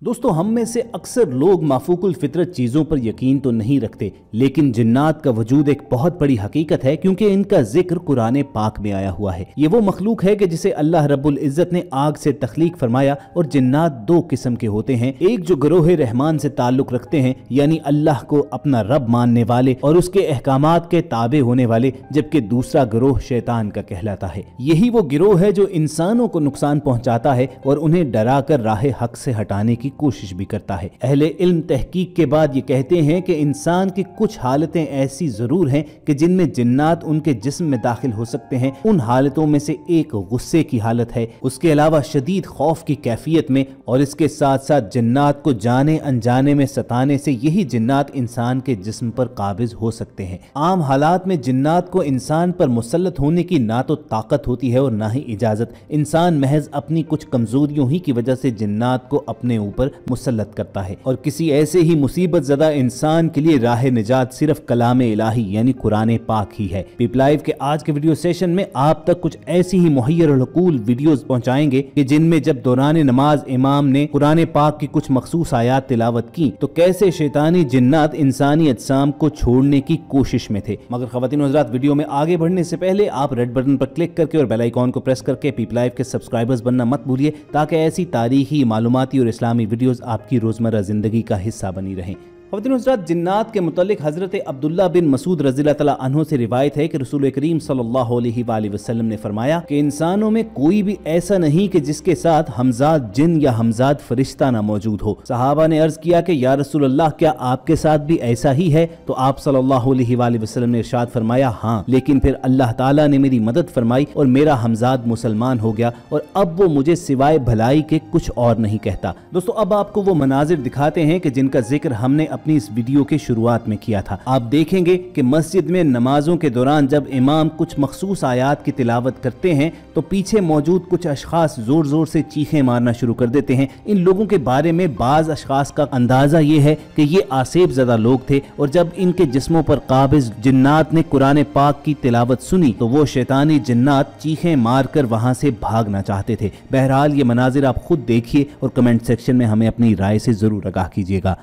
दोस्तों, हम में से अक्सर लोग माफूकुल फितरत चीज़ों पर यकीन तो नहीं रखते, लेकिन जिन्नात का वजूद एक बहुत बड़ी हकीकत है क्योंकि इनका जिक्र कुरान पाक में आया हुआ है। ये वो मखलूक है कि जिसे अल्लाह रब्बुल इज़्ज़त ने आग से तख्लीक फरमाया। और जिन्नात दो किस्म के होते हैं, एक जो गिरोह रहमान से ताल्लुक रखते हैं यानी अल्लाह को अपना रब मानने वाले और उसके अहकामात के ताबे होने वाले, जबकि दूसरा गिरोह शैतान का कहलाता है। यही वो गिरोह है जो इंसानों को नुकसान पहुंचाता है और उन्हें डरा कर राह हक से हटाने की कोशिश भी करता है। अहले इल्म तहकीक के बाद ये कहते हैं कि इंसान की कुछ हालतें ऐसी जरूर हैं कि जिनमें जिन्नात उनके जिस्म में दाखिल हो सकते हैं। उन हालतों में से एक गुस्से की हालत है, उसके अलावा शदीद खौफ की कैफियत में, और इसके साथ साथ जिन्नात को जाने अनजाने में सताने से यही जिन्नात इंसान के जिस्म पर काबिज हो सकते हैं। आम हालात में जिन्नात को इंसान पर मुसल्लत होने की ना तो ताकत होती है और ना ही इजाजत। इंसान महज अपनी कुछ कमजोरियों ही की वजह से जिन्नात को अपने ऊपर मुसल्लत करता है। और किसी ऐसे ही मुसीबत ज़दा इंसान के लिए राह निजात सिर्फ कलाम इलाही यानी कुरान पाक ही है। पीपल लाइव के आज के वीडियो सेशन में आप तक कुछ ऐसी ही मुहैयर और कूल वीडियोस पहुंचाएंगे कि जिनमें जब दौरान नमाज इमाम ने कुरान पाक की कुछ मखसूस आयात तिलावत की तो कैसे शैतानी जिन्नात इंसानी अजसाम को छोड़ने की कोशिश में थे। मगर ख़वातीन और हज़रात, वीडियो में आगे बढ़ने से पहले आप रेड बटन पर क्लिक करके और बेल आइकॉन को प्रेस करके पीपल लाइव के सब्सक्राइबर्स बनना मत भूलिए, ताकि ऐसी तारीखी, मालूमाती और इस्लामी वीडियोस आपकी रोजमर्रा जिंदगी का हिस्सा बनी रहें। ख़वातीन और हज़रात, जिन्नात के मुतालिक हज़रत अब्दुल्ला बिन मसूद रज़ियल्लाहु तआला अन्हु से रिवायत है कि रसूल करीम सल्लल्लाहु अलैहि वसल्लम ने फरमाया कि इंसानों में कोई भी ऐसा नहीं कि जिसके साथ हमजाद जिन या हमजाद फरिश्ता ना मौजूद हो। सहाबा ने अर्ज किया कि या रसूल अल्लाह, क्या आपके साथ भी ऐसा ही है? तो आप सल्लल्लाहु अलैहि वसल्लम ने इरशाद फरमाया, हाँ, लेकिन फिर अल्लाह ताला ने मेरी मदद फरमाई और मेरा हमजाद मुसलमान हो गया और अब वो मुझे सिवाय भलाई के कुछ और नहीं कहता। दोस्तों, अब आपको वो मनाजिर दिखाते हैं कि जिनका जिक्र हमने अपनी इस वीडियो के शुरुआत में किया था। आप देखेंगे कि मस्जिद में नमाजों के दौरान जब इमाम कुछ मखसूस आयात की तिलावत करते हैं तो पीछे मौजूद कुछ अशखास जोर जोर से चीखें मारना शुरू कर देते हैं। इन लोगों के बारे में बाज अशखास का अंदाजा ये है कि ये आसेब ज़दा लोग थे और जब इनके जिस्मों पर काबिज जिन्नात ने कुरान पाक की तिलावत सुनी तो वो शैतानी जिन्नात चीखें मारकर वहां से भागना चाहते थे। बहरहाल ये मनाजिर आप खुद देखिए और कमेंट सेक्शन में हमें अपनी राय से जरूर आगाह कीजिएगा।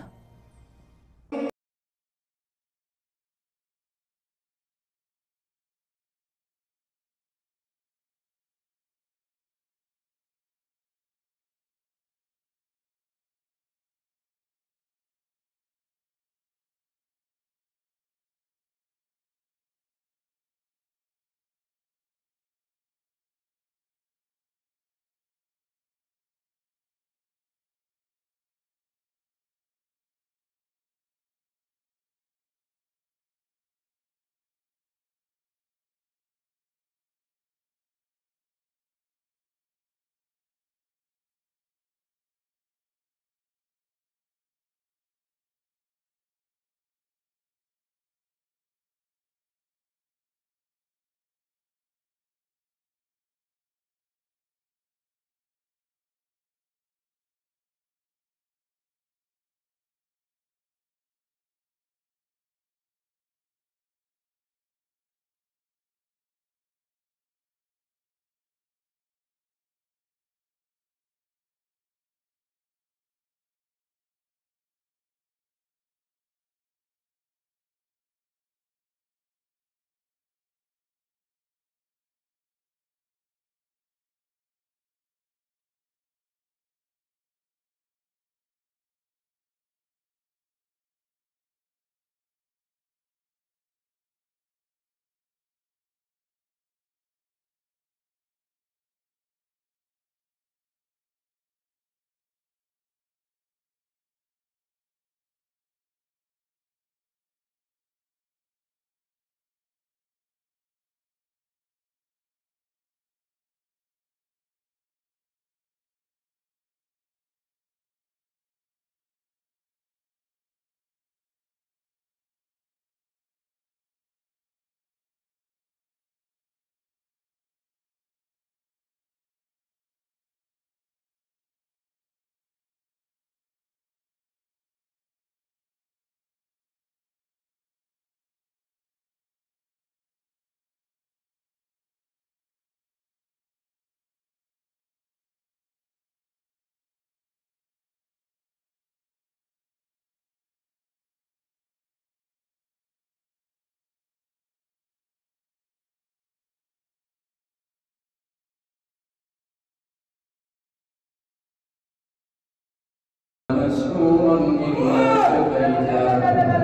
مسحورا إلا شفيته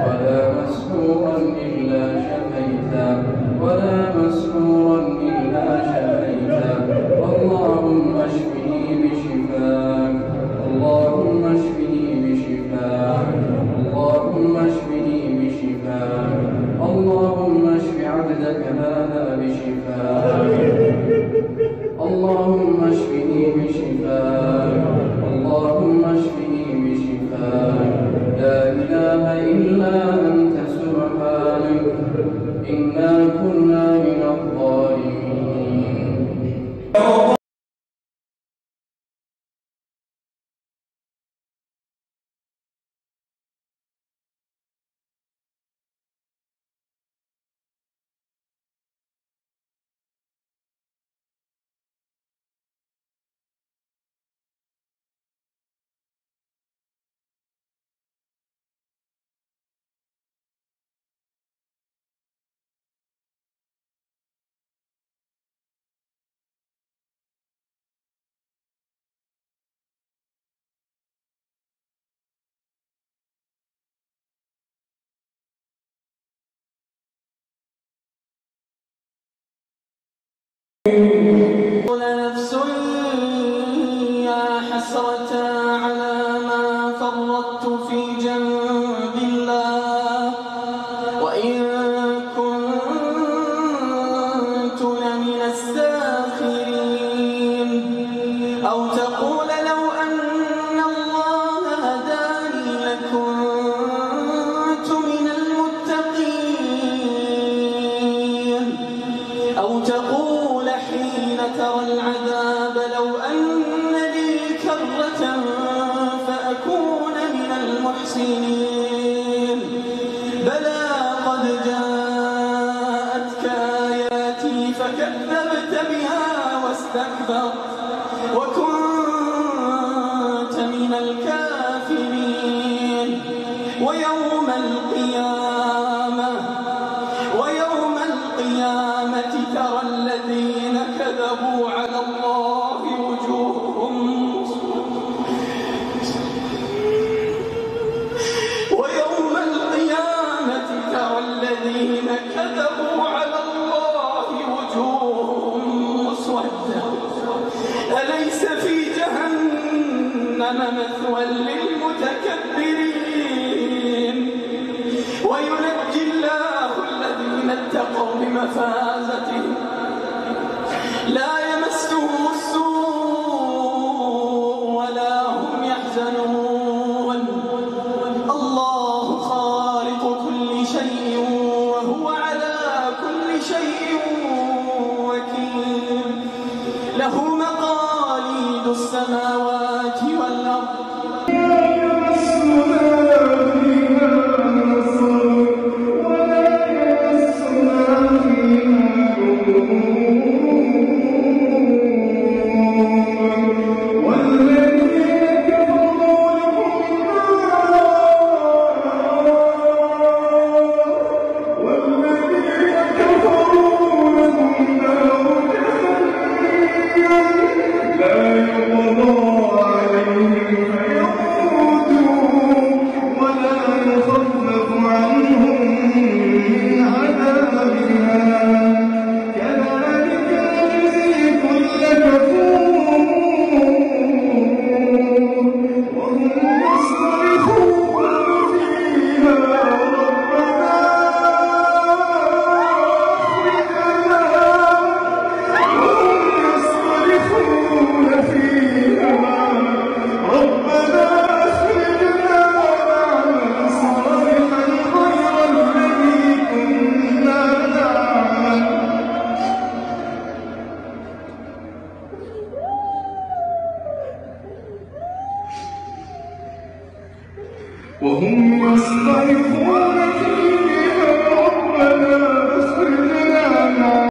ولا مسحورا إلا شفيته ولا مسحورا إلا شفيته اللهم اشفني بشفاك اللهم اشفني بشفاك اللهم اشفني بشفاك اللهم اشف عبدك هذا بشفاك اللهم اشفني بشفاك اللهم اشفني بشفاك لا إله إلا أنت سبحانك إنا كنا من الظالمين. نفس يا حسرة على ما فرطت في جنب الله وإن كنت لمن الساخرين أو تقول لو أن الله هداني لكنت من المتقين أو تقول حين ترى العذاب لو أن لي كرة فأكون من المحسنين بلى قد جاءتك آياتي فكذبت بها واستكبرت وكنت من الكافرين ويوم القيامة ترى الذين كذبوا على الله وجوههم ويوم القيامة ترى الذين كذبوا على الله وجوههم مسودة أليس في جهنم مثوى للمتكبرين وينجي الله الذين اتقوا بمفازتهم لا يمسهم السوء ولا هم يحزنون الله خالق كل شيء وهو على كل شيء وكيل له مقاليد السماوات والأرض وهم يصطرخون فيها ربنا